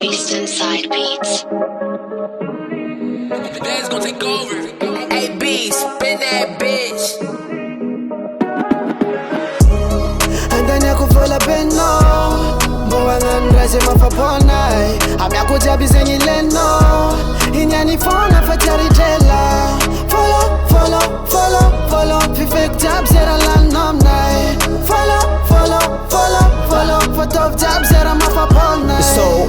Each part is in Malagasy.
Eastern Side Beats. The day's gonna take over. AB, spin that bitch. Andani akufola beno Mbowangan raze mafaponai Amyaku jabi zengi leno Inyani fona fatari jela Follow, follow, follow, follow Perfect job zera lan nomnai Follow, follow, follow, follow Photo job zera mafaponai So,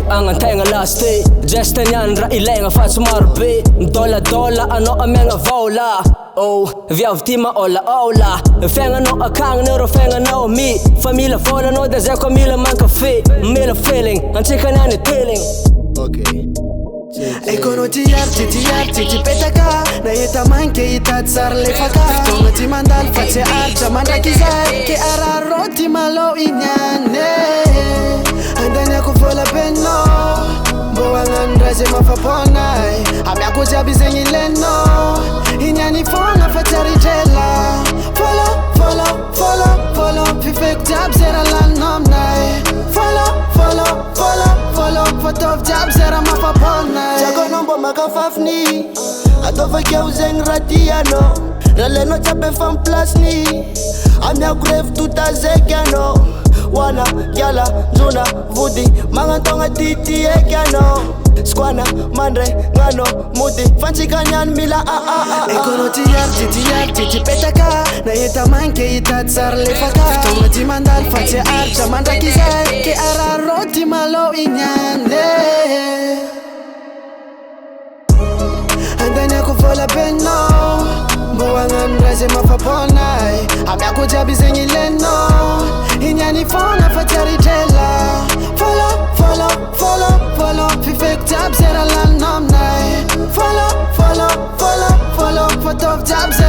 ang antenga last day Just nyan ra ilenga fat sumarbe Dola ano amenga vola Oh, vi avtima ola ola Fenga no akang nero fenga no mi Familja fola no da zeko mila man kafe Mila feeling, antika nani feeling. Okay. Ekono tiarti petaka Na yeta manke itat sar lefaka Tonga ti mandal face archa manda kizai Ke ara roti malo inyane Andani akufola beno Mbowangan raze mafaponai Amyaku jabi zengi leno Inyani fona fatari jela Follow, follow, follow, follow Perfect job zera lan nomnai Follow, follow, follow, follow Photo job zera mafaponai Jago nombo maka fafni Atofa kia uzeng ratiano Raleno chape fan plasni Amya grave tutazekiano Wana, yala, zuna, vudi Mangantonga titi ekiano Skwana, mandre, ngano, muti Fancy kanyan mila Ekono tiarti petaka Na yeta manke itat sar lefaka Tonga ti mandal face archa manda kizai Ke ara roti malo inyane Andani akufola beno Mbowangan raze mafaponai Amyaku jabi zengi leno Inyani fona fatari jela Follow, follow, follow, follow Perfect job zera lan nomnai Follow, follow, follow, follow Photo job zera